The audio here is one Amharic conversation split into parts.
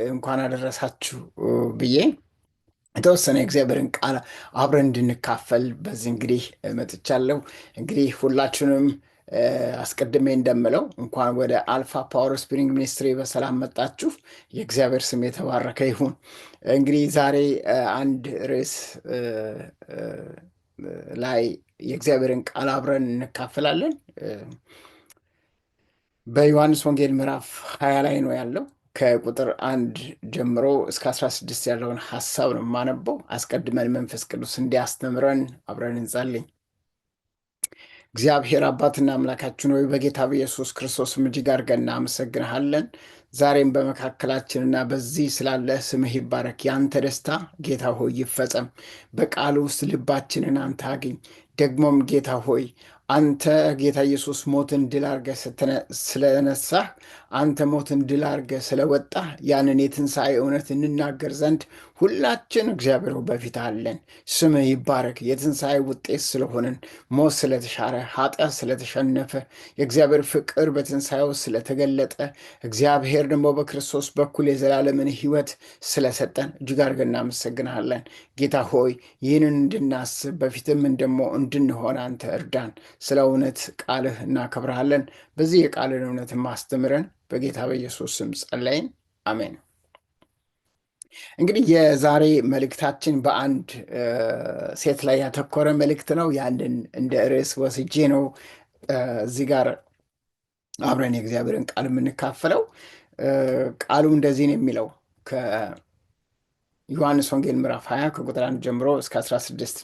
እንኳን አደረሳችሁ ብዬ የተወሰነ የእግዚአብሔርን ቃል አብረን እንድንካፈል በዚህ እንግዲህ መጥቻለሁ። እንግዲህ ሁላችሁንም አስቀድሜ እንደምለው እንኳን ወደ አልፋ ፓወር ስፕሪንግ ሚኒስትሪ በሰላም መጣችሁ። የእግዚአብሔር ስም የተባረከ ይሁን። እንግዲህ ዛሬ አንድ ርዕስ ላይ የእግዚአብሔርን ቃል አብረን እንካፈላለን። በዮሐንስ ወንጌል ምዕራፍ 20 ላይ ነው ያለው። ከቁጥር 1 ጀምሮ እስከ 16 ያለውን ሐሳብ ነው የማነበው። አስቀድመን መንፈስ ቅዱስ እንዲያስተምረን አብረን እንጸልይ። እግዚአብሔር አባትና አምላካችን ሆይ በጌታ በኢየሱስ ክርስቶስም እጅግ አድርገን እናመሰግንሃለን። ዛሬም በመካከላችንና በዚህ ስላለ ስምህ ይባረክ። ያንተ ደስታ ጌታ ሆይ ይፈጸም። በቃሉ ውስጥ ልባችንን አንተ አግኝ። ደግሞም ጌታ ሆይ አንተ ጌታ ኢየሱስ ሞትን ድል አድርገህ ስለነሳህ፣ አንተ ሞትን ድል አድርገህ ስለወጣህ ያንን የትንሣኤ እውነት እንናገር ዘንድ ሁላችን እግዚአብሔር በፊት አለን። ስምህ ይባረክ። የትንሣኤ ውጤት ስለሆንን፣ ሞት ስለተሻረ፣ ኃጢአት ስለተሸነፈ፣ የእግዚአብሔር ፍቅር በትንሣኤው ስለተገለጠ፣ እግዚአብሔር ደግሞ በክርስቶስ በኩል የዘላለምን ሕይወት ስለሰጠን እጅግ አድርገን እናመሰግንሃለን። ጌታ ሆይ ይህንን እንድናስብ በፊትም ደግሞ እንድንሆን አንተ እርዳን። ስለ እውነት ቃልህ እናከብረሃለን። በዚህ የቃልን እውነት ማስተምረን በጌታ በኢየሱስ ስም ጸለይን፣ አሜን። እንግዲህ የዛሬ መልእክታችን በአንድ ሴት ላይ ያተኮረ መልእክት ነው። ያንን እንደ ርዕስ ወስጄ ነው እዚህ ጋር አብረን የእግዚአብሔርን ቃል የምንካፈለው። ቃሉ እንደዚህ ነው የሚለው ከዮሐንስ ወንጌል ምዕራፍ 20 ከቁጥር 1 ጀምሮ እስከ 16።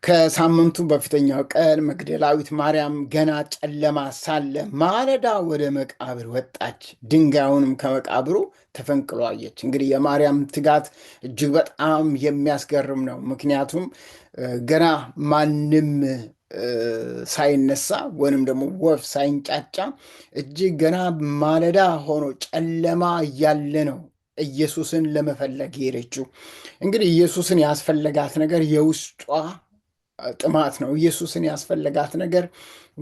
ከሳምንቱ በፊተኛው ቀን መግደላዊት ማርያም ገና ጨለማ ሳለ ማለዳ ወደ መቃብር ወጣች፣ ድንጋዩንም ከመቃብሩ ተፈንቅሎ አየች። እንግዲህ የማርያም ትጋት እጅግ በጣም የሚያስገርም ነው። ምክንያቱም ገና ማንም ሳይነሳ ወይንም ደግሞ ወፍ ሳይንጫጫ እጅግ ገና ማለዳ ሆኖ ጨለማ እያለ ነው ኢየሱስን ለመፈለግ ሄደችው። እንግዲህ ኢየሱስን ያስፈለጋት ነገር የውስጧ ጥማት ነው። ኢየሱስን ያስፈለጋት ነገር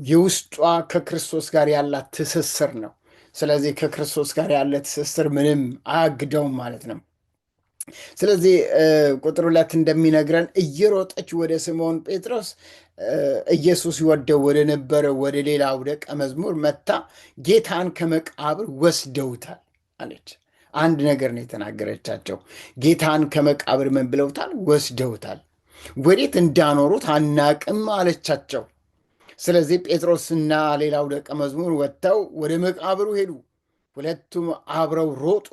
የውስጧ ከክርስቶስ ጋር ያላት ትስስር ነው። ስለዚህ ከክርስቶስ ጋር ያለ ትስስር ምንም አያግደውም ማለት ነው። ስለዚህ ቁጥር 2 እንደሚነግረን እየሮጠች ወደ ስምዖን ጴጥሮስ ኢየሱስ ይወደው ወደ ነበረ ወደ ሌላው ደቀ መዝሙር መታ ጌታን ከመቃብር ወስደውታል አለች። አንድ ነገር ነው የተናገረቻቸው። ጌታን ከመቃብር ምን ብለውታል? ወስደውታል። ወዴት እንዳኖሩት አናቅም አለቻቸው። ስለዚህ ጴጥሮስና ሌላው ደቀ መዝሙር ወጥተው ወደ መቃብሩ ሄዱ። ሁለቱም አብረው ሮጡ።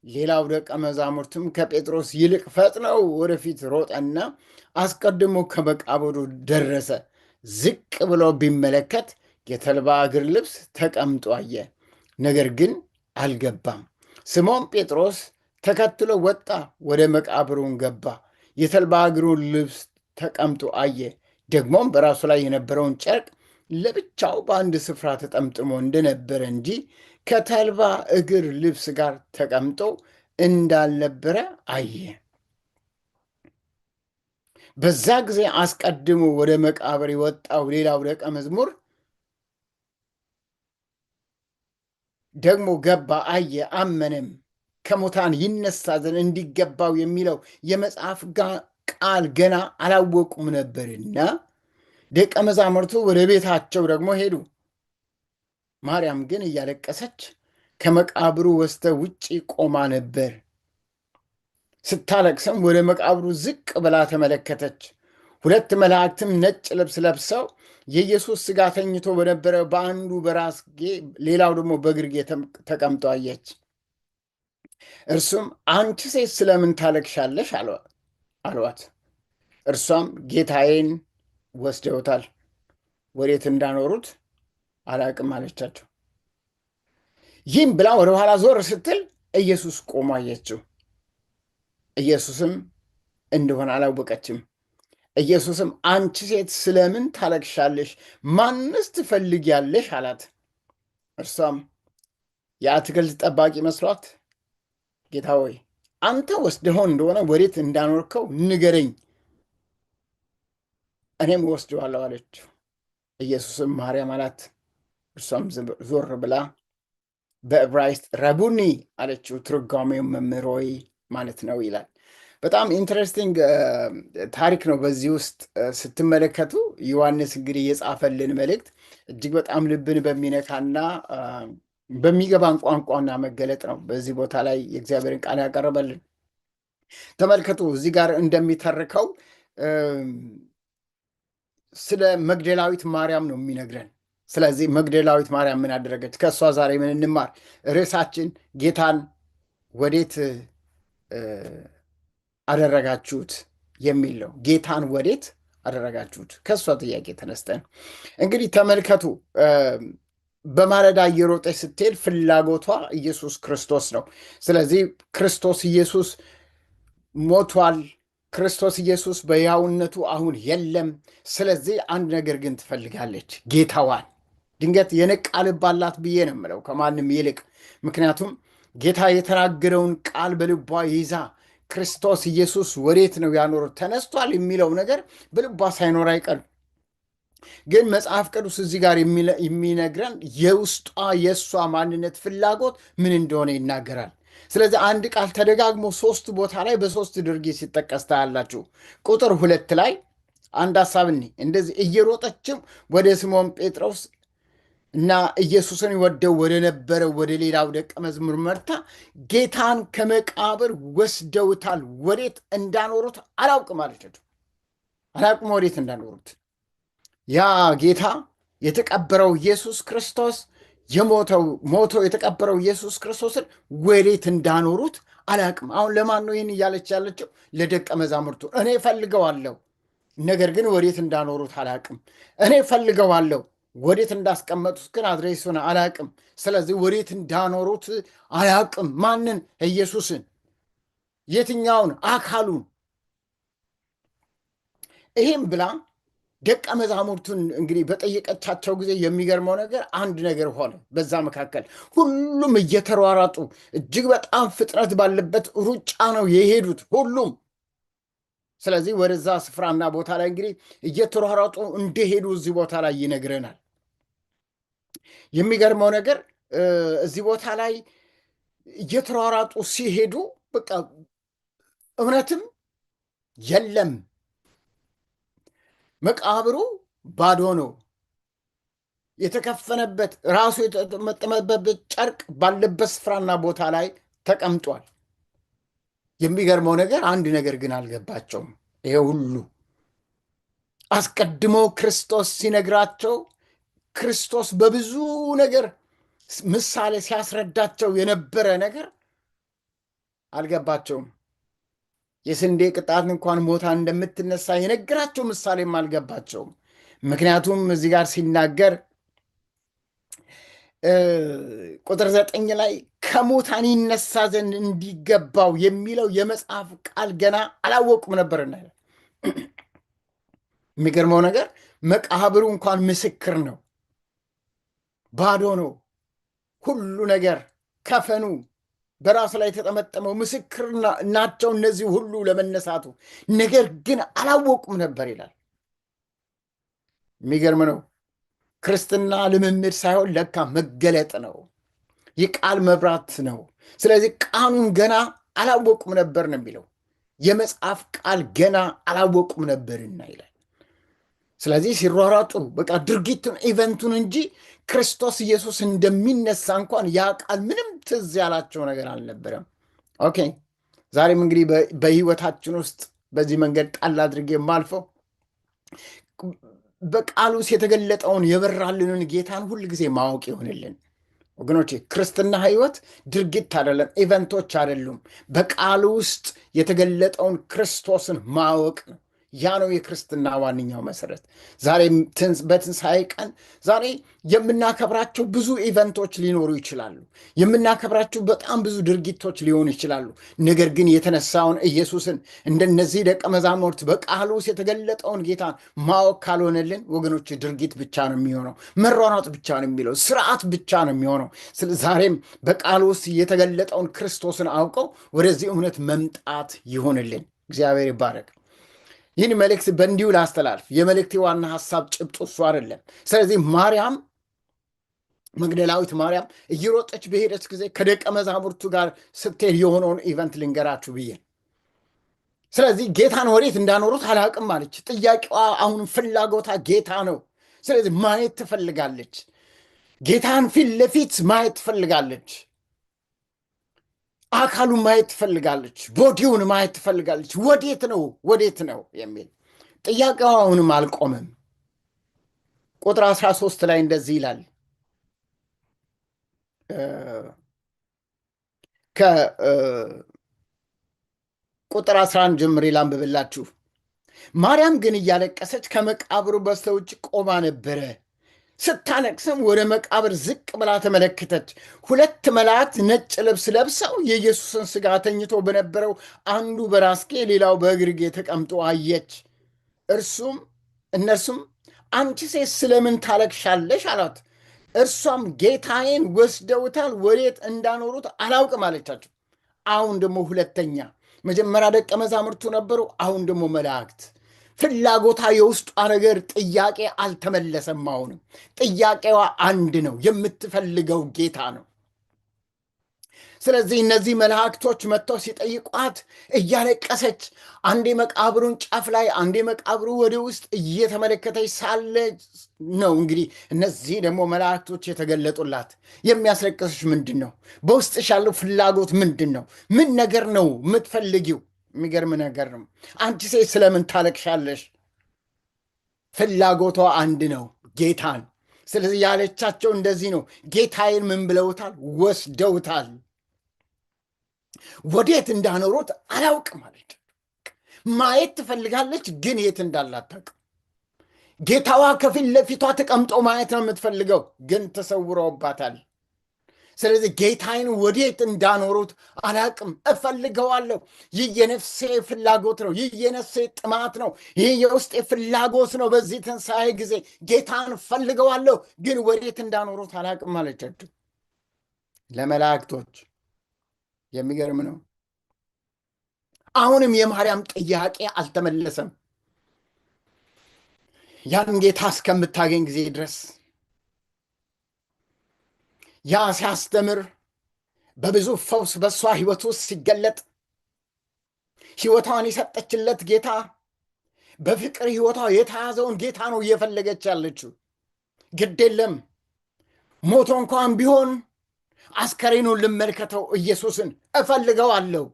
ሌላው ደቀ መዛሙርትም ከጴጥሮስ ይልቅ ፈጥነው ወደፊት ሮጠና አስቀድሞ ከመቃብሩ ደረሰ። ዝቅ ብሎ ቢመለከት የተልባ እግር ልብስ ተቀምጦ አየ፣ ነገር ግን አልገባም። ስምዖን ጴጥሮስ ተከትሎ ወጣ፣ ወደ መቃብሩን ገባ፣ የተልባ እግሩን ልብስ ተቀምጦ አየ። ደግሞም በራሱ ላይ የነበረውን ጨርቅ ለብቻው በአንድ ስፍራ ተጠምጥሞ እንደነበረ እንጂ ከተልባ እግር ልብስ ጋር ተቀምጦ እንዳልነበረ አየ። በዛ ጊዜ አስቀድሞ ወደ መቃብር የወጣው ሌላው ደቀ መዝሙር ደግሞ ገባ፣ አየ፣ አመነም። ከሙታን ይነሳ ዘንድ እንዲገባው የሚለው የመጽሐፍ ቃል ገና አላወቁም ነበርና ደቀ መዛሙርቱ ወደ ቤታቸው ደግሞ ሄዱ። ማርያም ግን እያለቀሰች ከመቃብሩ በስተ ውጭ ቆማ ነበር። ስታለቅስም ወደ መቃብሩ ዝቅ ብላ ተመለከተች። ሁለት መላእክትም ነጭ ልብስ ለብሰው የኢየሱስ ሥጋ ተኝቶ በነበረ በአንዱ በራስጌ ሌላው ደግሞ በግርጌ ተቀምጦ አየች። እርሱም አንቺ ሴት ስለምን ታለቅሻለሽ አሏት። እርሷም ጌታዬን ወስደውታል፣ ወዴት እንዳኖሩት አላቅም አለቻቸው። ይህም ብላ ወደ ኋላ ዞር ስትል ኢየሱስ ቆሞ አየችው። ኢየሱስም እንደሆነ አላወቀችም። ኢየሱስም አንቺ ሴት ስለምን ታለቅሻለሽ? ማንስ ትፈልጊያለሽ? አላት። እርሷም የአትክልት ጠባቂ መስሏት ጌታ ሆይ አንተ ወስደኸው እንደሆነ ወዴት እንዳኖርከው ንገረኝ፣ እኔም ወስደዋለሁ አለችው። ኢየሱስም ማርያም አላት። እርሷም ዞር ብላ በዕብራይስጥ ረቡኒ አለችው። ትርጓሜው መምህር ሆይ ማለት ነው ይላል። በጣም ኢንትረስቲንግ ታሪክ ነው። በዚህ ውስጥ ስትመለከቱ ዮሐንስ እንግዲህ የጻፈልን መልእክት እጅግ በጣም ልብን በሚነካና በሚገባን ቋንቋና መገለጥ ነው በዚህ ቦታ ላይ የእግዚአብሔርን ቃል ያቀረበልን። ተመልከቱ፣ እዚህ ጋር እንደሚተርከው ስለ መግደላዊት ማርያም ነው የሚነግረን። ስለዚህ መግደላዊት ማርያም ምን አደረገች? ከእሷ ዛሬ ምን እንማር? ርዕሳችን ጌታን ወዴት አደረጋችሁት የሚል ነው። ጌታን ወዴት አደረጋችሁት? ከእሷ ጥያቄ ተነስተን እንግዲህ ተመልከቱ። በማለዳ እየሮጠች ስትሄድ ፍላጎቷ ኢየሱስ ክርስቶስ ነው። ስለዚህ ክርስቶስ ኢየሱስ ሞቷል። ክርስቶስ ኢየሱስ በሕያውነቱ አሁን የለም። ስለዚህ አንድ ነገር ግን ትፈልጋለች፣ ጌታዋን። ድንገት የነቃ ልብ አላት ብዬ ነው የምለው ከማንም ይልቅ። ምክንያቱም ጌታ የተናገረውን ቃል በልቧ ይዛ ክርስቶስ ኢየሱስ ወዴት ነው ያኖሩት? ተነስቷል የሚለው ነገር በልቧ ሳይኖር አይቀርም። ግን መጽሐፍ ቅዱስ እዚህ ጋር የሚነግረን የውስጧ የእሷ ማንነት ፍላጎት ምን እንደሆነ ይናገራል። ስለዚህ አንድ ቃል ተደጋግሞ 3 ቦታ ላይ በ3 ድርጊት ሲጠቀስ ታያላችሁ። ቁጥር 2 ላይ አንድ ሐሳብ እንደዚህ እየሮጠችም ወደ ስምዖን ጴጥሮስ እና ኢየሱስን ይወደው ወደ ነበረው ወደ ሌላው ደቀ መዝሙር መርታ ጌታን ከመቃብር ወስደውታል፣ ወዴት እንዳኖሩት አላውቅም አለች። አላውቅም ወዴት እንዳኖሩት። ያ ጌታ የተቀበረው ኢየሱስ ክርስቶስ ሞቶ የተቀበረው ኢየሱስ ክርስቶስን ወዴት እንዳኖሩት አላውቅም። አሁን ለማን ነው ይህን እያለች ያለችው? ለደቀ መዛሙርቱ። እኔ ፈልገዋለሁ፣ ነገር ግን ወዴት እንዳኖሩት አላውቅም። እኔ ፈልገዋለሁ፣ ወዴት እንዳስቀመጡት ግን አድሬሱን አላውቅም። ስለዚህ ወዴት እንዳኖሩት አላውቅም። ማንን? ኢየሱስን። የትኛውን? አካሉን። ይህም ብላ ደቀ መዛሙርቱን እንግዲህ በጠየቀቻቸው ጊዜ የሚገርመው ነገር አንድ ነገር ሆነ። በዛ መካከል ሁሉም እየተሯሯጡ እጅግ በጣም ፍጥነት ባለበት ሩጫ ነው የሄዱት ሁሉም። ስለዚህ ወደዛ ስፍራና ቦታ ላይ እንግዲህ እየተሯሯጡ እንደሄዱ እዚህ ቦታ ላይ ይነግረናል። የሚገርመው ነገር እዚህ ቦታ ላይ እየተሯሯጡ ሲሄዱ በቃ እውነትም የለም፣ መቃብሩ ባዶ ነው። የተከፈነበት ራሱ የተጠመጠመበት ጨርቅ ባለበት ስፍራና ቦታ ላይ ተቀምጧል። የሚገርመው ነገር አንድ ነገር ግን አልገባቸውም። ይሄ ሁሉ አስቀድሞ ክርስቶስ ሲነግራቸው ክርስቶስ በብዙ ነገር ምሳሌ ሲያስረዳቸው የነበረ ነገር አልገባቸውም። የስንዴ ቅጣት እንኳን ሞታ እንደምትነሳ የነገራቸው ምሳሌም አልገባቸውም። ምክንያቱም እዚህ ጋር ሲናገር ቁጥር 9 ላይ ከሙታን ይነሳ ዘንድ እንዲገባው የሚለው የመጽሐፍ ቃል ገና አላወቁም ነበርና። የሚገርመው ነገር መቃብሩ እንኳን ምስክር ነው፣ ባዶ ነው። ሁሉ ነገር ከፈኑ በራሱ ላይ የተጠመጠመው ምስክር ናቸው እነዚህ ሁሉ ለመነሳቱ። ነገር ግን አላወቁም ነበር ይላል። የሚገርም ነው። ክርስትና ልምምድ ሳይሆን ለካ መገለጥ ነው፣ የቃል መብራት ነው። ስለዚህ ቃሉን ገና አላወቁም ነበር ነው የሚለው። የመጽሐፍ ቃል ገና አላወቁም ነበርና ይላል። ስለዚህ ሲሯሯጡ በቃ ድርጊቱን ኢቨንቱን እንጂ ክርስቶስ ኢየሱስ እንደሚነሳ እንኳን ያ ቃል ምንም ትዝ ያላቸው ነገር አልነበረም። ኦኬ፣ ዛሬም እንግዲህ በህይወታችን ውስጥ በዚህ መንገድ ጣል አድርጌ የማልፈው በቃሉ ውስጥ የተገለጠውን የበራልንን ጌታን ሁል ጊዜ ማወቅ ይሆንልን ወገኖቼ። ክርስትና ህይወት ድርጊት አይደለም፣ ኢቨንቶች አይደሉም። በቃሉ ውስጥ የተገለጠውን ክርስቶስን ማወቅ ነው። ያ ነው የክርስትና ዋነኛው መሰረት። ዛሬ በትንሣኤ ቀን ዛሬ የምናከብራቸው ብዙ ኢቨንቶች ሊኖሩ ይችላሉ። የምናከብራቸው በጣም ብዙ ድርጊቶች ሊሆኑ ይችላሉ። ነገር ግን የተነሳውን ኢየሱስን እንደነዚህ ደቀ መዛሙርት በቃሉ ውስጥ የተገለጠውን ጌታን ማወቅ ካልሆነልን ወገኖች ድርጊት ብቻ ነው የሚሆነው፣ መሯሯጥ ብቻ ነው የሚለው፣ ስርዓት ብቻ ነው የሚሆነው። ዛሬም በቃሉ ውስጥ የተገለጠውን ክርስቶስን አውቀው ወደዚህ እውነት መምጣት ይሆንልን። እግዚአብሔር ይባረክ። ይህን መልእክት በእንዲሁ ላስተላልፍ። የመልእክቴ ዋና ሀሳብ ጭብጡ እሱ አይደለም። ስለዚህ ማርያም መግደላዊት ማርያም እየሮጠች በሄደች ጊዜ ከደቀ መዛሙርቱ ጋር ስትሄድ የሆነውን ኢቨንት ልንገራችሁ ብዬ። ስለዚህ ጌታን ወዴት እንዳኖሩት አላውቅም አለች። ጥያቄዋ አሁን ፍላጎታ ጌታ ነው። ስለዚህ ማየት ትፈልጋለች። ጌታን ፊት ለፊት ማየት ትፈልጋለች። አካሉን ማየት ትፈልጋለች። ቦዲውን ማየት ትፈልጋለች። ወዴት ነው ወዴት ነው የሚል ጥያቄዋ አሁንም አልቆምም። ቁጥር 13 ላይ እንደዚህ ይላል። ከቁጥር 11 ጀምሬ ላንብብላችሁ። ማርያም ግን እያለቀሰች ከመቃብሩ በስተውጭ ቆማ ነበረ። ስታለቅስም ወደ መቃብር ዝቅ ብላ ተመለከተች። ሁለት መላእክት ነጭ ልብስ ለብሰው የኢየሱስን ሥጋ ተኝቶ በነበረው አንዱ በራስጌ ሌላው በእግርጌ ተቀምጦ አየች። እነርሱም አንቺ ሴት ስለምን ታለቅሻለሽ አሏት። እርሷም ጌታዬን ወስደውታል፣ ወዴት እንዳኖሩት አላውቅም አለቻቸው። አሁን ደግሞ ሁለተኛ፣ መጀመሪያ ደቀ መዛሙርቱ ነበሩ፣ አሁን ደግሞ መላእክት። ፍላጎታ የውስጧ ነገር ጥያቄ አልተመለሰም። አሁንም ጥያቄዋ አንድ ነው፣ የምትፈልገው ጌታ ነው። ስለዚህ እነዚህ መላእክቶች መጥተው ሲጠይቋት እያለቀሰች አንዴ መቃብሩን ጫፍ ላይ አንዴ መቃብሩ ወደ ውስጥ እየተመለከተች ሳለ ነው እንግዲህ እነዚህ ደግሞ መላእክቶች የተገለጡላት። የሚያስለቅስሽ ምንድን ነው? በውስጥሽ ያለው ፍላጎት ምንድን ነው? ምን ነገር ነው የምትፈልጊው? የሚገርም ነገር ነው። አንቺ ሴት ስለምን ታለቅሻለሽ? ፍላጎቷ አንድ ነው፣ ጌታን። ስለዚህ ያለቻቸው እንደዚህ ነው፣ ጌታዬን ምን ብለውታል? ወስደውታል። ወዴት እንዳኖሩት አላውቅም አለች። ማየት ትፈልጋለች፣ ግን የት እንዳላታውቅ። ጌታዋ ከፊት ለፊቷ ተቀምጦ ማየት ነው የምትፈልገው፣ ግን ተሰውረውባታል። ስለዚህ ጌታዬን ወዴት እንዳኖሩት አላውቅም፣ እፈልገዋለሁ። ይህ የነፍሴ ፍላጎት ነው። ይህ የነፍሴ ጥማት ነው። ይህ የውስጤ ፍላጎት ነው። በዚህ ትንሣኤ ጊዜ ጌታን እፈልገዋለሁ፣ ግን ወዴት እንዳኖሩት አላውቅም አለቻቸው ለመላእክቶች። የሚገርም ነው። አሁንም የማርያም ጥያቄ አልተመለሰም። ያን ጌታ እስከምታገኝ ጊዜ ድረስ ያ ሲያስተምር በብዙ ፈውስ በእሷ ሕይወት ውስጥ ሲገለጥ ሕይወቷን የሰጠችለት ጌታ በፍቅር ሕይወቷ የተያዘውን ጌታ ነው እየፈለገች ያለችው። ግድ የለም ሞቶ እንኳን ቢሆን አስከሬኑን ልመልከተው፣ ኢየሱስን እፈልገዋለሁ፣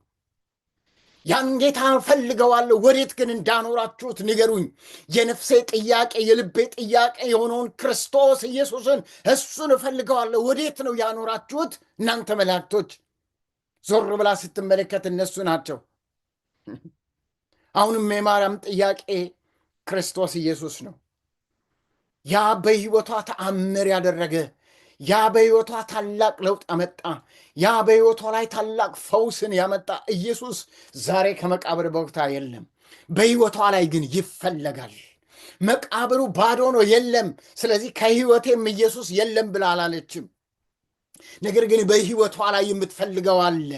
ያን ጌታ እፈልገዋለሁ። ወዴት ግን እንዳኖራችሁት ንገሩኝ። የነፍሴ ጥያቄ የልቤ ጥያቄ የሆነውን ክርስቶስ ኢየሱስን እሱን እፈልገዋለሁ። ወዴት ነው ያኖራችሁት? እናንተ መላእክቶች። ዞር ብላ ስትመለከት እነሱ ናቸው። አሁንም የማርያም ጥያቄ ክርስቶስ ኢየሱስ ነው። ያ በሕይወቷ ተአምር ያደረገ፣ ያ በሕይወቷ ታላቅ ለውጥ አመጣ፣ ያ በሕይወቷ ላይ ታላቅ ፈውስን ያመጣ ኢየሱስ ዛሬ ከመቃብር ቦታ የለም። በሕይወቷ ላይ ግን ይፈለጋል። መቃብሩ ባዶ ነው፣ የለም። ስለዚህ ከሕይወቴም ኢየሱስ የለም ብላ አላለችም። ነገር ግን በሕይወቷ ላይ የምትፈልገው አለ።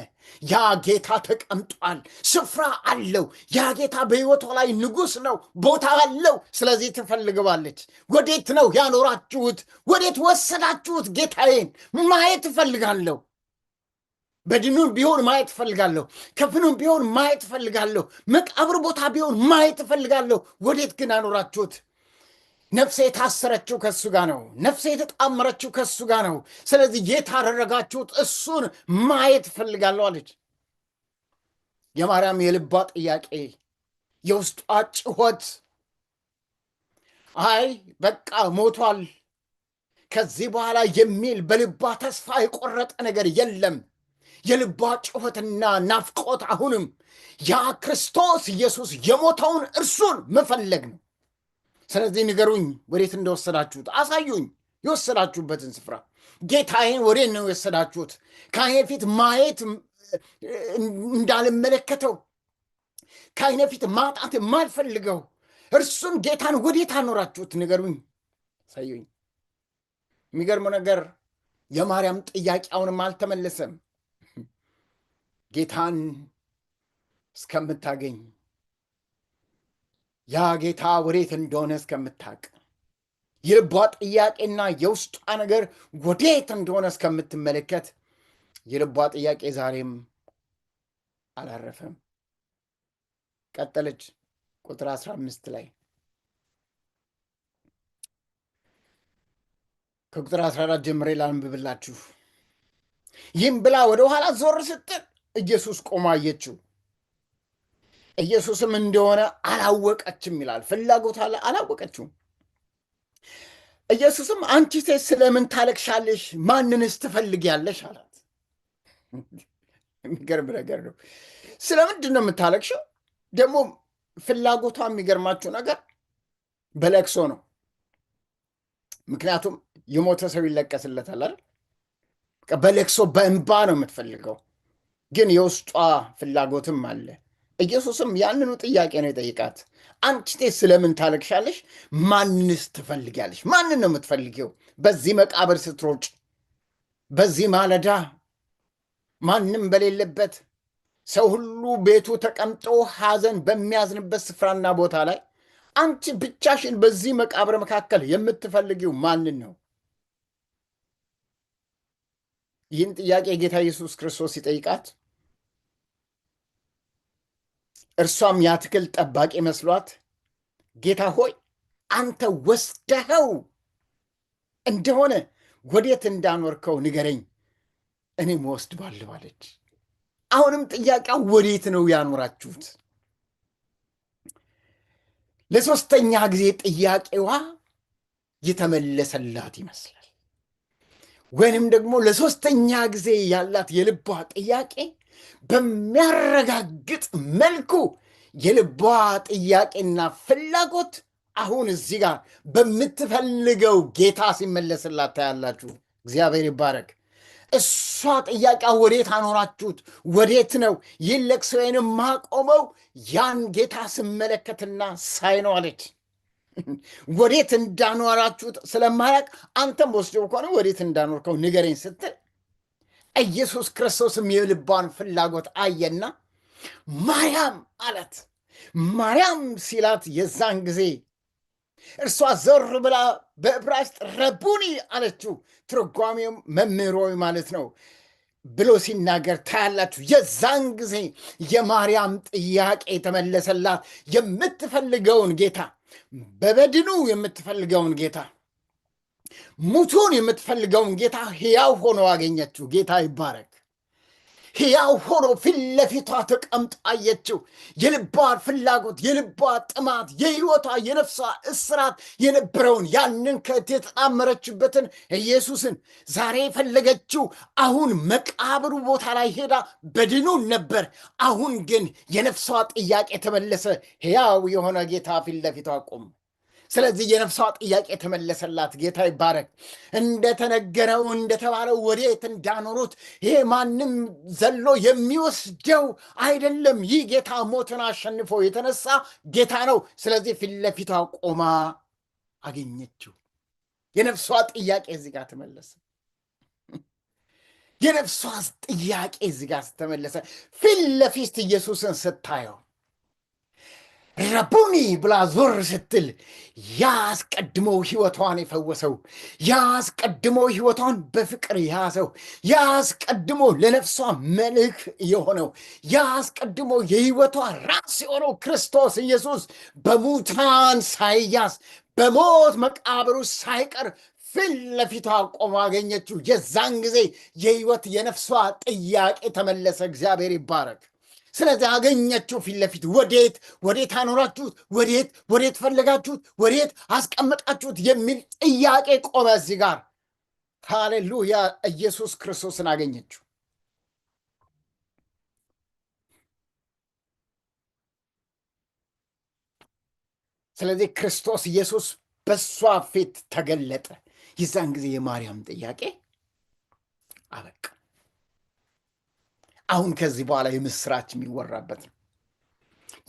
ያ ጌታ ተቀምጧል፣ ስፍራ አለው። ያ ጌታ በሕይወቷ ላይ ንጉሥ ነው፣ ቦታ አለው። ስለዚህ ትፈልገዋለች። ወዴት ነው ያኖራችሁት? ወዴት ወሰዳችሁት? ጌታዬን ማየት እፈልጋለሁ። በድኑን ቢሆን ማየት እፈልጋለሁ። ከፍኑን ቢሆን ማየት እፈልጋለሁ። መቃብር ቦታ ቢሆን ማየት እፈልጋለሁ። ወዴት ግን አኖራችሁት? ነፍሴ የታሰረችው ከእሱ ጋር ነው። ነፍሴ የተጣመረችው ከእሱ ጋር ነው። ስለዚህ የታደረጋችሁት እሱን ማየት እፈልጋለሁ አለች። የማርያም የልቧ ጥያቄ፣ የውስጧ ጭሆት፣ አይ በቃ ሞቷል ከዚህ በኋላ የሚል በልቧ ተስፋ የቆረጠ ነገር የለም። የልቧ ጭሆትና ናፍቆት አሁንም ያ ክርስቶስ ኢየሱስ የሞተውን እርሱን መፈለግ ነው። ስለዚህ ንገሩኝ፣ ወዴት እንደወሰዳችሁት አሳዩኝ። የወሰዳችሁበትን ስፍራ ጌታዬን ወዴት ነው የወሰዳችሁት? ከዓይኔ ፊት ማየት እንዳልመለከተው፣ ከዓይኔ ፊት ማጣት የማልፈልገው እርሱን ጌታን ወዴት አኖራችሁት? ንገሩኝ፣ አሳዩኝ። የሚገርመው ነገር የማርያም ጥያቄ አሁንም አልተመለሰም። ጌታን እስከምታገኝ፣ ያ ጌታ ወዴት እንደሆነ እስከምታቅ፣ የልቧ ጥያቄና የውስጧ ነገር ወዴት እንደሆነ እስከምትመለከት የልቧ ጥያቄ ዛሬም አላረፈም። ቀጠለች። ቁጥር 15 ላይ ከቁጥር 14 ጀምሬ ላንብብላችሁ። ይህም ብላ ወደ ኋላ ዞር ስትል ኢየሱስ ቆሞ አየችው። ኢየሱስም እንደሆነ አላወቀችም ይላል። ፍላጎት አላወቀችውም። ኢየሱስም አንቺ ሴት ስለምን ታለቅሻለሽ? ማንንስ ትፈልጊያለሽ አላት። የሚገርም ነገር ነው። ስለምንድን ነው የምታለቅሸው? ደግሞ ፍላጎቷ የሚገርማችሁ ነገር በለቅሶ ነው። ምክንያቱም የሞተ ሰው ይለቀስለታል አይደል? በለቅሶ በእንባ ነው የምትፈልገው። ግን የውስጧ ፍላጎትም አለ። ኢየሱስም ያንኑ ጥያቄ ነው የጠይቃት። አንቺ ሴት ስለምን ታለቅሻለሽ? ማንንስ ትፈልጊያለሽ? ማንን ነው የምትፈልጊው? በዚህ መቃብር ስትሮጭ፣ በዚህ ማለዳ ማንም በሌለበት ሰው ሁሉ ቤቱ ተቀምጦ ሐዘን በሚያዝንበት ስፍራና ቦታ ላይ አንቺ ብቻሽን በዚህ መቃብር መካከል የምትፈልጊው ማንን ነው? ይህን ጥያቄ ጌታ ኢየሱስ ክርስቶስ ሲጠይቃት እርሷም የአትክልት ጠባቂ መስሏት ጌታ ሆይ አንተ ወስደኸው እንደሆነ ወዴት እንዳኖርከው ንገረኝ፣ እኔም እወስደዋለሁ አለች። አሁንም ጥያቄው ወዴት ነው ያኖራችሁት? ለሶስተኛ ጊዜ ጥያቄዋ የተመለሰላት ይመስላል። ወይንም ደግሞ ለሶስተኛ ጊዜ ያላት የልቧ ጥያቄ በሚያረጋግጥ መልኩ የልቧ ጥያቄና ፍላጎት አሁን እዚህ ጋር በምትፈልገው ጌታ ሲመለስላት ታያላችሁ። እግዚአብሔር ይባረክ። እሷ ጥያቄ ወዴት አኖራችሁት? ወዴት ነው? ይህን ለቅሶዬን ማቆመው ያን ጌታ ስመለከትና ሳይ ነው አለች። ወዴት እንዳኖራችሁት ስለማያውቅ አንተም ወስደው ከሆነ ወዴት እንዳኖርከው ንገረኝ ስትል ኢየሱስ ክርስቶስም የልቧን ፍላጎት አየና ማርያም አላት። ማርያም ሲላት የዛን ጊዜ እርሷ ዘር ብላ በዕብራይስጥ ረቡኒ አለችው። ትርጓሜውም መምህር ሆይ ማለት ነው ብሎ ሲናገር ታያላችሁ። የዛን ጊዜ የማርያም ጥያቄ የተመለሰላት። የምትፈልገውን ጌታ፣ በበድኑ የምትፈልገውን ጌታ፣ ሙቱን የምትፈልገውን ጌታ ሕያው ሆኖ አገኘችው። ጌታ ይባረክ። ሕያው ሆኖ ፊት ለፊቷ ተቀምጦ አየችው። የልቧ ፍላጎት፣ የልቧ ጥማት፣ የሕይወቷ የነፍሷ እስራት የነበረውን ያንን የተጣመረችበትን ኢየሱስን ዛሬ የፈለገችው አሁን መቃብሩ ቦታ ላይ ሄዳ በድኑን ነበር። አሁን ግን የነፍሷ ጥያቄ ተመለሰ። ሕያው የሆነ ጌታ ፊት ለፊቷ ቆመ። ስለዚህ የነፍሷ ጥያቄ ተመለሰላት። ጌታ ይባረክ። እንደተነገረው እንደተባለው ወዴት እንዳኖሩት ይሄ ማንም ዘሎ የሚወስደው አይደለም። ይህ ጌታ ሞትን አሸንፎ የተነሳ ጌታ ነው። ስለዚህ ፊት ለፊቷ ቆማ አገኘችው። የነፍሷ ጥያቄ እዚህ ጋር ተመለሰ። የነፍሷ ጥያቄ እዚህ ጋር ተመለሰ። ፊት ለፊት ኢየሱስን ስታየው ረቡኒ ብላ ዞር ስትል ያስቀድሞ ሕይወቷን የፈወሰው፣ ያስቀድሞ ሕይወቷን በፍቅር የያዘው፣ ያስቀድሞ ለነፍሷ መልክ የሆነው፣ ያስቀድሞ የሕይወቷ ራስ የሆነው ክርስቶስ ኢየሱስ በሙታን ሳይያዝ በሞት መቃብሩ ሳይቀር ፊት ለፊቷ ቆሞ አገኘችው። የዛን ጊዜ የሕይወት የነፍሷ ጥያቄ ተመለሰ። እግዚአብሔር ይባረክ። ስለዚህ አገኘችው ፊት ለፊት። ወዴት አኖራችሁት? ወዴት ፈለጋችሁት? ወዴት አስቀመጣችሁት? የሚል ጥያቄ ቆመ እዚህ ጋር። ሃሌሉያ! ኢየሱስ ክርስቶስን አገኘችው። ስለዚህ ክርስቶስ ኢየሱስ በሷ ፊት ተገለጠ። የዛን ጊዜ የማርያም ጥያቄ አበቃ። አሁን ከዚህ በኋላ የምስራች የሚወራበት ነው።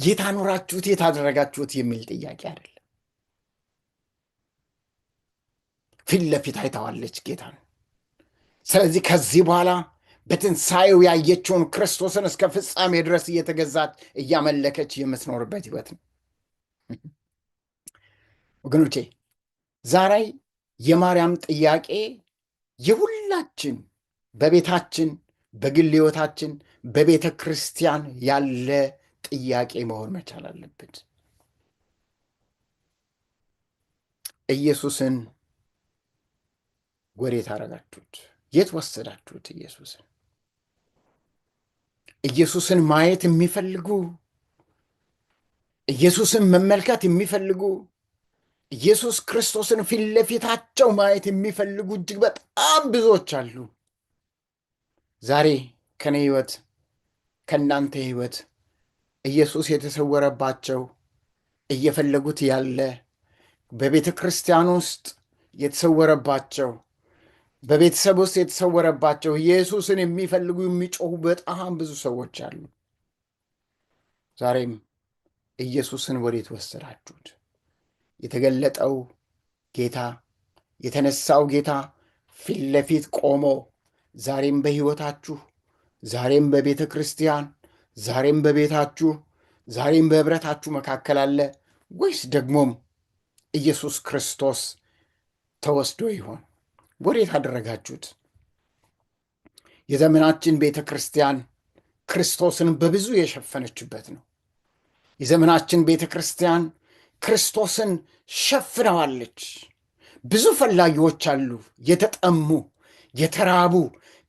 የት አኖራችሁት? የት አደረጋችሁት? የሚል ጥያቄ አይደለም። ፊት ለፊት አይታዋለች ጌታን። ስለዚህ ከዚህ በኋላ በትንሣኤው ያየችውን ክርስቶስን እስከ ፍጻሜ ድረስ እየተገዛች እያመለከች የምትኖርበት ሕይወት ነው። ወገኖቼ ዛሬ የማርያም ጥያቄ የሁላችን በቤታችን፣ በግል ሕይወታችን፣ በቤተ ክርስቲያን ያለ ጥያቄ መሆን መቻል አለበት። ኢየሱስን ወዴት አደረጋችሁት? የት ወሰዳችሁት? ኢየሱስን ማየት የሚፈልጉ፣ ኢየሱስን መመልከት የሚፈልጉ፣ ኢየሱስ ክርስቶስን ፊት ለፊታቸው ማየት የሚፈልጉ እጅግ በጣም ብዙዎች አሉ። ዛሬ ከኔ ሕይወት ከእናንተ ሕይወት ኢየሱስ የተሰወረባቸው እየፈለጉት ያለ በቤተ ክርስቲያን ውስጥ የተሰወረባቸው በቤተሰብ ውስጥ የተሰወረባቸው ኢየሱስን የሚፈልጉ የሚጮሁ በጣም ብዙ ሰዎች አሉ። ዛሬም ኢየሱስን ወዴት ወሰዳችሁት? የተገለጠው ጌታ የተነሳው ጌታ ፊት ለፊት ቆሞ ዛሬም በሕይወታችሁ፣ ዛሬም በቤተ ክርስቲያን፣ ዛሬም በቤታችሁ፣ ዛሬም በኅብረታችሁ መካከል አለ ወይስ ደግሞም ኢየሱስ ክርስቶስ ተወስዶ ይሆን? ወዴት አደረጋችሁት? የዘመናችን ቤተ ክርስቲያን ክርስቶስን በብዙ የሸፈነችበት ነው። የዘመናችን ቤተ ክርስቲያን ክርስቶስን ሸፍነዋለች። ብዙ ፈላጊዎች አሉ፣ የተጠሙ የተራቡ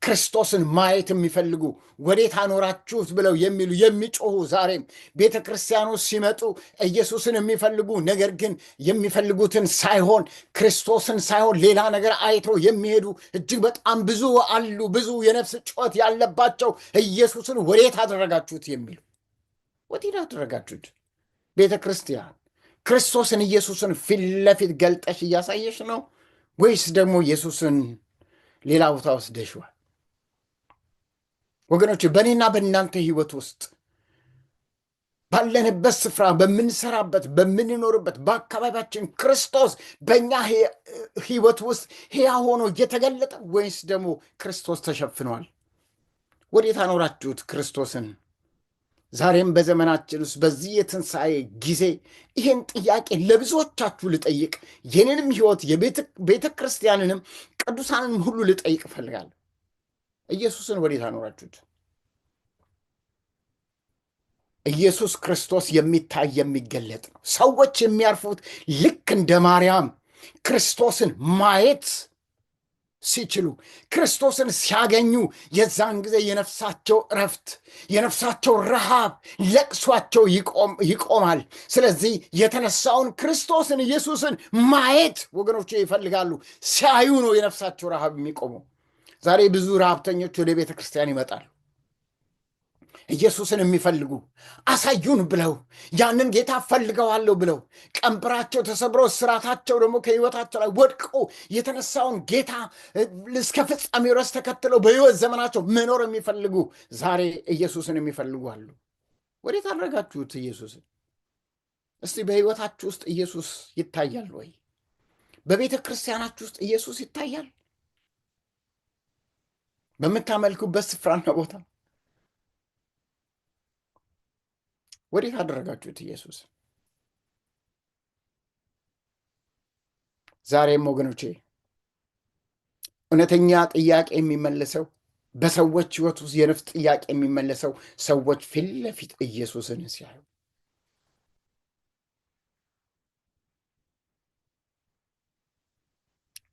ክርስቶስን ማየት የሚፈልጉ ወዴት አኖራችሁት ብለው የሚሉ የሚጮሁ ዛሬም ቤተ ክርስቲያኑ ሲመጡ ኢየሱስን የሚፈልጉ ነገር ግን የሚፈልጉትን ሳይሆን ክርስቶስን ሳይሆን ሌላ ነገር አይተው የሚሄዱ እጅግ በጣም ብዙ አሉ። ብዙ የነፍስ ጩኸት ያለባቸው ኢየሱስን ወዴት አደረጋችሁት የሚሉ። ወዴት አደረጋችሁት? ቤተ ክርስቲያን ክርስቶስን ኢየሱስን ፊት ለፊት ገልጠሽ እያሳየሽ ነው ወይስ ደግሞ ኢየሱስን ሌላ ቦታ ወስደሽዋል? ወገኖች፣ በእኔና በእናንተ ሕይወት ውስጥ ባለንበት ስፍራ፣ በምንሰራበት፣ በምንኖርበት በአካባቢያችን ክርስቶስ በእኛ ሕይወት ውስጥ ሕያው ሆኖ እየተገለጠ ወይስ ደግሞ ክርስቶስ ተሸፍኗል? ወዴት አኖራችሁት ክርስቶስን? ዛሬም በዘመናችን ውስጥ በዚህ የትንሣኤ ጊዜ ይህን ጥያቄ ለብዙዎቻችሁ ልጠይቅ፣ የኔንም ሕይወት የቤተ ክርስቲያንንም ቅዱሳንንም ሁሉ ልጠይቅ እፈልጋለሁ። ኢየሱስን ወዴት አኖራችሁት? ኢየሱስ ክርስቶስ የሚታይ የሚገለጥ ነው። ሰዎች የሚያርፉት ልክ እንደ ማርያም ክርስቶስን ማየት ሲችሉ፣ ክርስቶስን ሲያገኙ የዛን ጊዜ የነፍሳቸው እረፍት፣ የነፍሳቸው ረሃብ፣ ለቅሷቸው ይቆማል። ስለዚህ የተነሳውን ክርስቶስን ኢየሱስን ማየት ወገኖች ይፈልጋሉ። ሲያዩ ነው የነፍሳቸው ረሃብ የሚቆመው። ዛሬ ብዙ ረሃብተኞች ወደ ቤተ ክርስቲያን ይመጣሉ። ኢየሱስን የሚፈልጉ አሳዩን ብለው ያንን ጌታ ፈልገዋለሁ ብለው ቀንበራቸው ተሰብሮ እስራታቸው ደግሞ ከሕይወታቸው ላይ ወድቆ የተነሳውን ጌታ እስከ ፍጻሜው ድረስ ተከትለው በሕይወት ዘመናቸው መኖር የሚፈልጉ ዛሬ ኢየሱስን የሚፈልጉ አሉ። ወዴት አደረጋችሁት ኢየሱስን? እስቲ በሕይወታችሁ ውስጥ ኢየሱስ ይታያል ወይ? በቤተ ክርስቲያናችሁ ውስጥ ኢየሱስ ይታያል? በምታመልኩበት ስፍራና ቦታ ወዴት አደረጋችሁት ኢየሱስ? ዛሬም ወገኖቼ እውነተኛ ጥያቄ የሚመለሰው በሰዎች ሕይወት ውስጥ የነፍስ ጥያቄ የሚመለሰው ሰዎች ፊት ለፊት ኢየሱስን ሲያዩ፣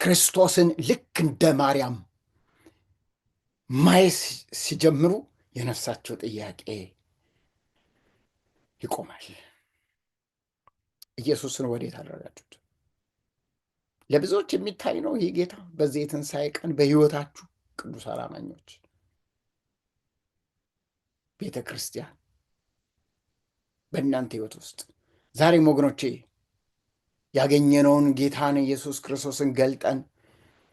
ክርስቶስን ልክ እንደ ማርያም ማየት ሲጀምሩ የነፍሳቸው ጥያቄ ይቆማል። ኢየሱስን ወዴት አደረጋችሁት? ለብዙዎች የሚታይ ነው ይህ ጌታ በዚህ የትንሣኤ ቀን በሕይወታችሁ ቅዱሳን አማኞች፣ ቤተ ክርስቲያን፣ በእናንተ ሕይወት ውስጥ ዛሬም ወገኖቼ ያገኘነውን ጌታን ኢየሱስ ክርስቶስን ገልጠን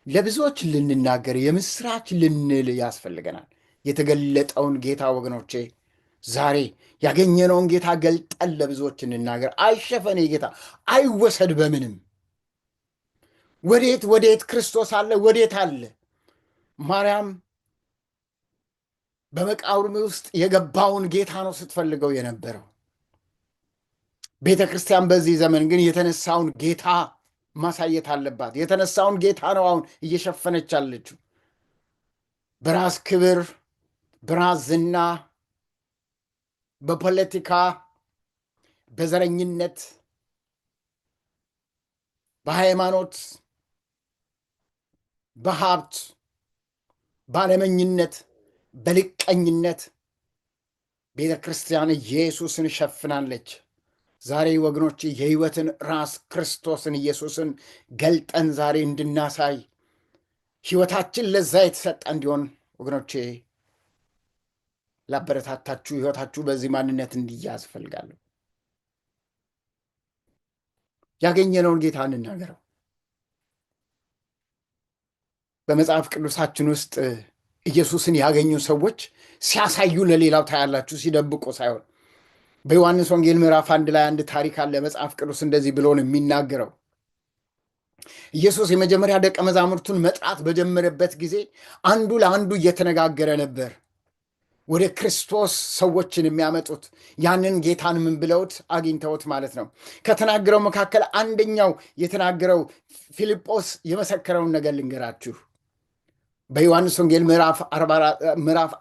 ለብዙዎች ልንናገር የምስራች ልንል ያስፈልገናል። የተገለጠውን ጌታ ወገኖቼ ዛሬ ያገኘነውን ጌታ ገልጠን ለብዙዎች እንናገር። አይሸፈን ጌታ፣ አይወሰድ በምንም። ወዴት ክርስቶስ አለ? ወዴት አለ? ማርያም በመቃብር ውስጥ የገባውን ጌታ ነው ስትፈልገው የነበረው። ቤተ ክርስቲያን በዚህ ዘመን ግን የተነሳውን ጌታ ማሳየት አለባት። የተነሳውን ጌታ ነው አሁን እየሸፈነች ያለችው። በራስ ክብር፣ በራስ ዝና፣ በፖለቲካ፣ በዘረኝነት፣ በሃይማኖት፣ በሀብት፣ ባለመኝነት፣ በልቀኝነት ቤተ ክርስቲያን ኢየሱስን ሸፍናለች። ዛሬ ወገኖች የሕይወትን ራስ ክርስቶስን ኢየሱስን ገልጠን ዛሬ እንድናሳይ ሕይወታችን ለዛ የተሰጠ እንዲሆን ወገኖቼ ላበረታታችሁ፣ ሕይወታችሁ በዚህ ማንነት እንዲያዝ እፈልጋለሁ። ያገኘነውን ጌታ እንናገረው። በመጽሐፍ ቅዱሳችን ውስጥ ኢየሱስን ያገኙ ሰዎች ሲያሳዩ ለሌላው ታያላችሁ፣ ሲደብቁ ሳይሆን። በዮሐንስ ወንጌል ምዕራፍ 1 ላይ አንድ ታሪክ አለ። መጽሐፍ ቅዱስ እንደዚህ ብሎ ነው የሚናገረው። ኢየሱስ የመጀመሪያ ደቀ መዛሙርቱን መጥራት በጀመረበት ጊዜ አንዱ ለአንዱ እየተነጋገረ ነበር ወደ ክርስቶስ ሰዎችን የሚያመጡት። ያንን ጌታን ምን ብለውት አግኝተውት ማለት ነው። ከተናገረው መካከል አንደኛው የተናገረው ፊልጶስ የመሰከረውን ነገር ልንገራችሁ። በዮሐንስ ወንጌል ምዕራፍ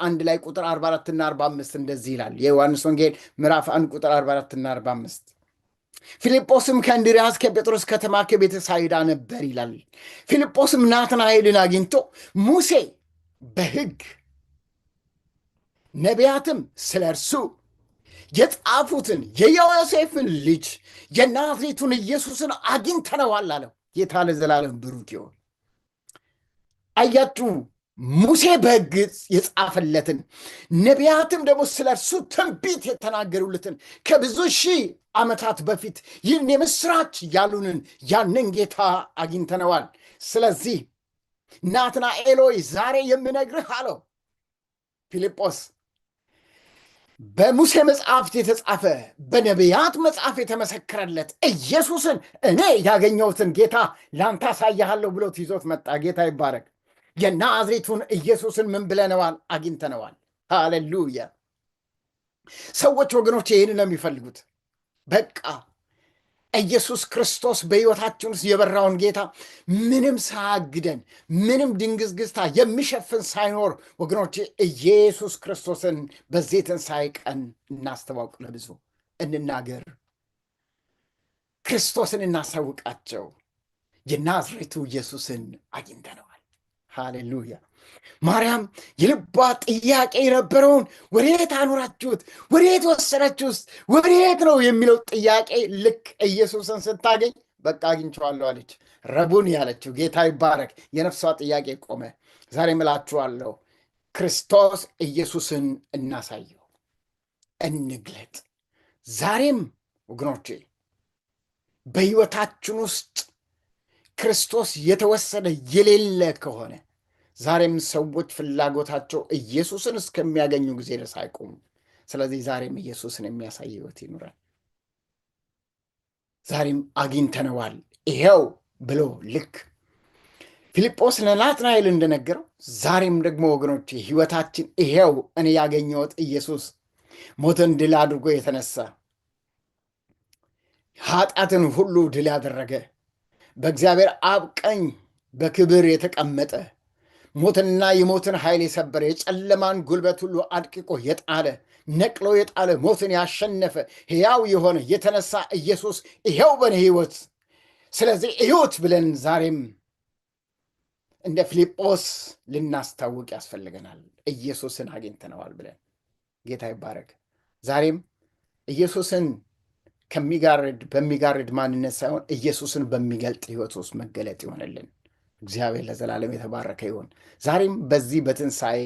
1 ላይ ቁጥር 44 እና 45 እንደዚህ ይላል። የዮሐንስ ወንጌል ምዕራፍ 1 ቁጥር 44 እና 45 ፊልጶስም ከእንድርያስ ከጴጥሮስ ከተማ ከቤተሳይዳ ነበር ይላል። ፊልጶስም ናትናኤልን አግኝቶ ሙሴ በሕግ ነቢያትም ስለ እርሱ የጻፉትን የዮሴፍን ልጅ የናዝሬቱን ኢየሱስን አግኝተነዋል አለው። ጌታ ለዘላለም ብሩክ ይሁን። አያችሁ፣ ሙሴ በሕግ የጻፈለትን ነቢያትም ደግሞ ስለ እርሱ ትንቢት የተናገሩለትን ከብዙ ሺህ ዓመታት በፊት ይህን የምስራች ያሉንን ያንን ጌታ አግኝተነዋል። ስለዚህ ናትናኤል ሆይ ዛሬ የምነግርህ አለው ፊልጶስ፣ በሙሴ መጽሐፍት የተጻፈ በነቢያት መጽሐፍ የተመሰከረለት ኢየሱስን እኔ ያገኘሁትን ጌታ ላንተ አሳይሃለሁ ብሎት ይዞት መጣ። ጌታ ይባረክ። የናዝሬቱን ኢየሱስን ምን ብለነዋል? አግኝተነዋል። ሃሌሉያ። ሰዎች ወገኖች ይህን ነው የሚፈልጉት። በቃ ኢየሱስ ክርስቶስ በሕይወታችን ውስጥ የበራውን ጌታ ምንም ሳያግደን፣ ምንም ድንግዝግዝታ የሚሸፍን ሳይኖር ወገኖች ኢየሱስ ክርስቶስን በዚህ ትንሣኤ ቀን እናስተዋውቅ፣ ለብዙ እንናገር፣ ክርስቶስን እናሳውቃቸው። የናዝሬቱ ኢየሱስን አግኝተነዋል። ሃሌሉያ። ማርያም የልቧ ጥያቄ የነበረውን ወዴት አኖራችሁት? ወዴት ወሰዳችሁት? ወዴት ነው የሚለው ጥያቄ ልክ ኢየሱስን ስታገኝ በቃ አግኝቼዋለሁ አለች። ረቡኒ ያለችው ጌታ ይባረክ። የነፍሷ ጥያቄ ቆመ። ዛሬ እምላችኋለሁ ክርስቶስ ኢየሱስን እናሳየው፣ እንግለጥ። ዛሬም ወገኖቼ በሕይወታችን ውስጥ ክርስቶስ የተወሰደ የሌለ ከሆነ ዛሬም ሰዎች ፍላጎታቸው ኢየሱስን እስከሚያገኙ ጊዜ ድረስ አይቆሙ። ስለዚህ ዛሬም ኢየሱስን የሚያሳይ ሕይወት ይኑራል። ዛሬም አግኝተነዋል ይሄው ብሎ ልክ ፊልጶስ ለናትናኤል እንደነገረው ዛሬም ደግሞ ወገኖች ሕይወታችን ይሄው እኔ ያገኘሁት ኢየሱስ ሞትን ድል አድርጎ የተነሳ ኃጢአትን ሁሉ ድል ያደረገ በእግዚአብሔር አብ ቀኝ በክብር የተቀመጠ ሞትና የሞትን ኃይል የሰበረ የጨለማን ጉልበት ሁሉ አድቅቆ የጣለ ነቅሎ የጣለ ሞትን ያሸነፈ ሕያው የሆነ የተነሳ ኢየሱስ ይሄው በኔ ሕይወት። ስለዚህ እዩት ብለን ዛሬም እንደ ፊልጶስ ልናስታውቅ ያስፈልገናል። ኢየሱስን አግኝተነዋል ብለን። ጌታ ይባረክ። ዛሬም ኢየሱስን በሚጋርድ ማንነት ሳይሆን ኢየሱስን በሚገልጥ ሕይወት ውስጥ መገለጥ ይሆንልን። እግዚአብሔር ለዘላለም የተባረከ ይሆን። ዛሬም በዚህ በትንሣኤ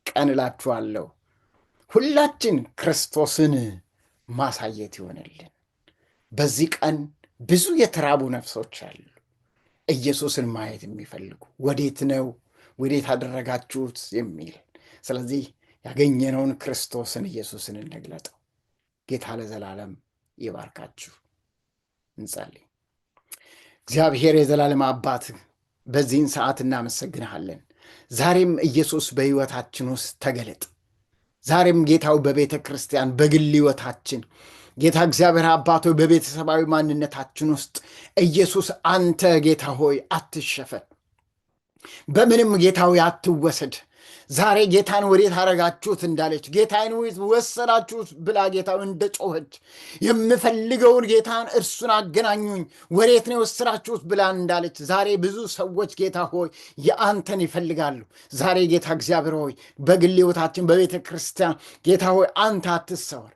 ቀን እላችኋለሁ ሁላችን ክርስቶስን ማሳየት ይሆንልን። በዚህ ቀን ብዙ የተራቡ ነፍሶች አሉ፣ ኢየሱስን ማየት የሚፈልጉ ወዴት ነው ወዴት አደረጋችሁት የሚል። ስለዚህ ያገኘነውን ክርስቶስን ኢየሱስን እንግለጠው። ጌታ ለዘላለም ይባርካችሁ። እንጸልይ። እግዚአብሔር የዘላለም አባት በዚህን ሰዓት እናመሰግንሃለን። ዛሬም ኢየሱስ በሕይወታችን ውስጥ ተገለጥ። ዛሬም ጌታው በቤተ ክርስቲያን በግል ሕይወታችን ጌታ እግዚአብሔር አባት ሆይ በቤተሰባዊ ማንነታችን ውስጥ ኢየሱስ አንተ ጌታ ሆይ አትሸፈን፣ በምንም ጌታዊ አትወሰድ። ዛሬ ጌታን ወዴት አረጋችሁት እንዳለች ጌታን ወሰዳችሁት ብላ ጌታው እንደ ጮኸች የምፈልገውን ጌታን እርሱን አገናኙኝ ወዴት ነው የወሰዳችሁት ብላ እንዳለች ዛሬ ብዙ ሰዎች ጌታ ሆይ የአንተን ይፈልጋሉ። ዛሬ ጌታ እግዚአብሔር ሆይ በግል ሕይወታችን በቤተ ክርስቲያን ጌታ ሆይ አንተ አትሰወር።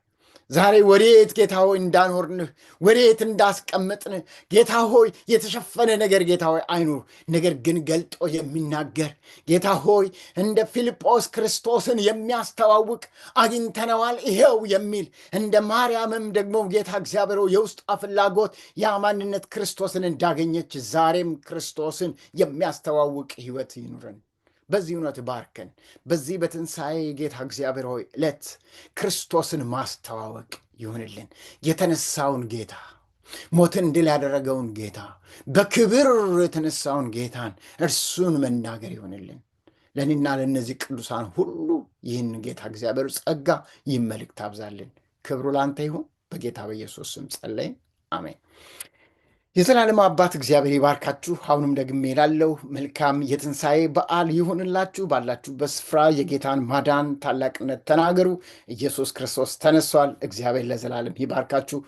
ዛሬ ወዴት ጌታ ሆይ እንዳኖርንህ ወዴት እንዳስቀምጥንህ ጌታ ሆይ የተሸፈነ ነገር ጌታ ሆይ አይኑር። ነገር ግን ገልጦ የሚናገር ጌታ ሆይ እንደ ፊልጶስ ክርስቶስን የሚያስተዋውቅ አግኝተነዋል ይሄው የሚል እንደ ማርያምም ደግሞ ጌታ እግዚአብሔር የውስጧ ፍላጎት ያ ማንነት ክርስቶስን እንዳገኘች ዛሬም ክርስቶስን የሚያስተዋውቅ ሕይወት ይኑረን። በዚህ እውነት ባርከን። በዚህ በትንሣኤ ጌታ እግዚአብሔር ሆይ ዕለት ክርስቶስን ማስተዋወቅ ይሁንልን። የተነሳውን ጌታ፣ ሞትን ድል ያደረገውን ጌታ፣ በክብር የተነሳውን ጌታን እርሱን መናገር ይሁንልን። ለእኔና ለእነዚህ ቅዱሳን ሁሉ ይህን ጌታ እግዚአብሔር ጸጋ ይህን መልእክት አብዛልን። ክብሩ ላንተ ይሁን። በጌታ በኢየሱስ ስም ጸለይን፣ አሜን። የዘላለም አባት እግዚአብሔር ይባርካችሁ። አሁንም ደግሜ እላለሁ መልካም የትንሣኤ በዓል ይሁንላችሁ። ባላችሁበት ስፍራ የጌታን ማዳን ታላቅነት ተናገሩ። ኢየሱስ ክርስቶስ ተነሷል። እግዚአብሔር ለዘላለም ይባርካችሁ።